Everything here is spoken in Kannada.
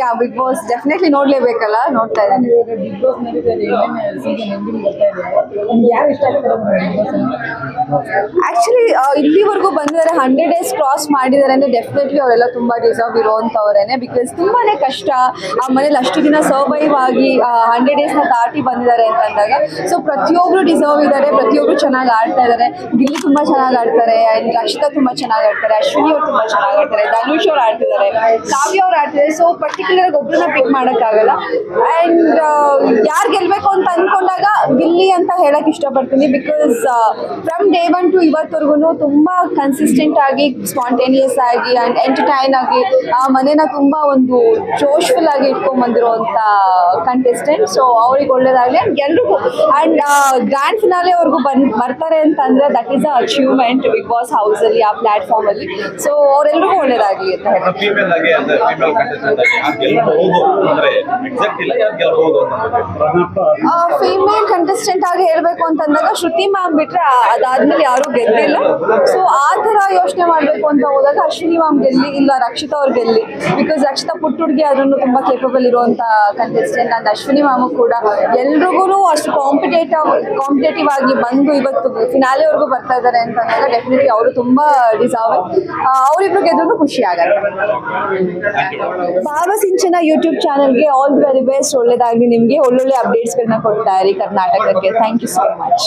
ಯಾ ಬಿಗ್ ಬಾಸ್ ಡೆಫಿನೆಟ್ಲಿ ನೋಡ್ಲೇಬೇಕಲ್ಲ, ನೋಡ್ತಾ ಇದ್ದೀನಿ. ಆಕ್ಚುಲಿ ಇಲ್ಲಿವರೆಗೂ ಬಂದಿದ್ದಾರೆ, 100 days ಕ್ರಾಸ್ ಮಾಡಿದ್ದಾರೆ ಅಂದ್ರೆ ಡೆಫಿನೆಟ್ಲಿ ಅವರೆಲ್ಲ ತುಂಬಾ ಡಿಸರ್ವ್ ಇರುವಂತವ್ರೇನೆ. ಬಿಕಾಸ್ ತುಂಬಾನೇ ಕಷ್ಟ ಆ ಮನೇಲಿ ಅಷ್ಟು ದಿನ ಸರ್ವೈವ್ ಆಗಿ 100 days ದಾಟಿ ಬಂದಿದ್ದಾರೆ ಅಂತ ಅಂದಾಗ, ಸೊ ಪ್ರತಿಯೊಬ್ರು ಡಿಸರ್ವ್ ಇದ್ದಾರೆ, ಪ್ರತಿಯೊಬ್ರು ಚೆನ್ನಾಗಿ ಆಡ್ತಾ ಇದ್ದಾರೆ. ಗಿಲ್ಲಿ ತುಂಬಾ ಚೆನ್ನಾಗಿ ಆಡ್ತಾರೆ, ಅಂಡ್ ರಕ್ಷಿತಾ ತುಂಬಾ ಚೆನ್ನಾಗಿ ಆಡ್ತಾರೆ, ಅಶ್ವಿನಿ ಅವ್ರು ತುಂಬಾ ಚೆನ್ನಾಗಿ ಆಡ್ತಾರೆ, ಧನುಷ್ ಅವ್ರು ಆಡ್ತಿದ್ದಾರೆ, ಕಾವ್ಯ ಅವ್ರು ಆಡ್ತಿದ್ದಾರೆ. ಸೊ ಪರ್ಟಿಕ್ಯುಲರ್ ಒಬ್ರನ್ನ ಪಿಕ್ ಮಾಡಕ್ಕಾಗಲ್ಲ. ಅಂಡ್ ಯಾರು ಗೆಲ್ಬೇಕು ಅಂತ ಅನ್ಕೊಂಡಾಗ ಗಿಲ್ಲಿ ಅಂತ ಹೇಳಕ್ ಇಷ್ಟಪಡ್ತೀನಿ. ಬಿಕಾಸ್ ಫ್ರಮ್ ಡೇ 1 to ಇವತ್ತವರೆಗೂ ತುಂಬಾ ಕನ್ಸಿಸ್ಟೆಂಟ್ ಆಗಿ, ಸ್ಪಾಂಟೇನಿಯಸ್ ಆಗಿ ಅಂಡ್ ಎಂಟರ್ಟೈನ್ ಆಗಿ ಆ ಮನೇನ ತುಂಬಾ ಒಂದು ಜೋಶ್ಫುಲ್ ಆಗಿ ಇಟ್ಕೊಂಡ್ ಬಂದಿರುವಂತ ಕಂಟೆಸ್ಟೆಂಟ್. ಸೊ ಅವ್ರಿಗೆ ಒಳ್ಳೇದಾಗ್ಲಿ ಅಂಡ್ ಎಲ್ರಿಗೂ. ಅಂಡ್ ಗ್ರ್ಯಾಂಡ್ ಫಿನಾಲೆ ಅವ್ರಿಗೂ ಬರ್ತಾರೆ ಅಂತ ಅಂದ್ರೆ that is a achievement Bigg Boss house ಅಲ್ಲಿ, ಆ ಪ್ಲಾಟ್ಫಾರ್ಮ್ ಅಲ್ಲಿ. ಸೊ ಅವರೆಲ್ರಿಗೂ ಒಳ್ಳೇದಾಗ್ಲಿ ಅಂತ ಫೀಮೇಲ್ ಕಂಟೆಸ್ಟೆಂಟ್ ಆಗಿ ಹೇಳ್ಬೇಕು ಅಂತಂದಾಗ ಶ್ರುತಿ ಮ್ಯಾಮ್ ಬಿಟ್ರೆ ಅದಾದ್ಮೇಲೆ ಯಾರು ಗೆದ್ದಿಲ್ಲ. ಸೊ ಆ ತರ ಯೋಚನೆ ಮಾಡ್ಬೇಕು ಅಂತ ಹೋದಾಗ ಅಶ್ವಿನಿ ಮ್ಯಾಮ್ ಗೆಲ್ಲಿ, ಇಲ್ಲ ರಕ್ಷಿತಾ ಅವ್ರು ಗೆಲ್ಲಿ. ಬಿಕಾಸ್ ರಕ್ಷಿತಾ ಪುಟ್ಟ ಹುಡುಗಿ ಆದ್ರೂ ತುಂಬಾ ಕೇಪಬಲ್ ಇರುವಂತ ಕಂಟೆಸ್ಟೆಂಟ್. ಅಂಡ್ ಅಶ್ವಿನಿ ಮ್ಯಾಮ್ ಕೂಡ ಎಲ್ರಿಗೂ ಅಷ್ಟು ಕಾಂಪಿಟೇಟಿವ್ ಆಗಿ ಬಂದು ಇವತ್ತು ಫಿನಾಲೆವರೆಗೂ ಬರ್ತಾ ಇದ್ದಾರೆ ಅಂತ ಅಂದಾಗ ಡೆಫಿನೆಟ್ಲಿ ಅವರು ತುಂಬಾ ಡಿಸರ್ವ್. ಅವರಿಬ್ರು ಗೆದ್ರು ಖುಷಿ ಆಗಲ್ಲ. ಭಾವಸಿಂಚನ ಯೂಟ್ಯೂಬ್ ಚಾನಲ್ಗೆ ಆಲ್ ದಿ ವೆರಿ ಬೆಸ್ಟ್. ಒಳ್ಳೇದಾಗ್ಲಿ ನಿಮ್ಗೆ, ಒಳ್ಳೊಳ್ಳೆ ಅಪ್ಡೇಟ್ಸ್ ಗಳನ್ನ ಕೊಡ್ತಾ ಇರಿ ಕರ್ನಾಟಕಕ್ಕೆ. Thank you so much.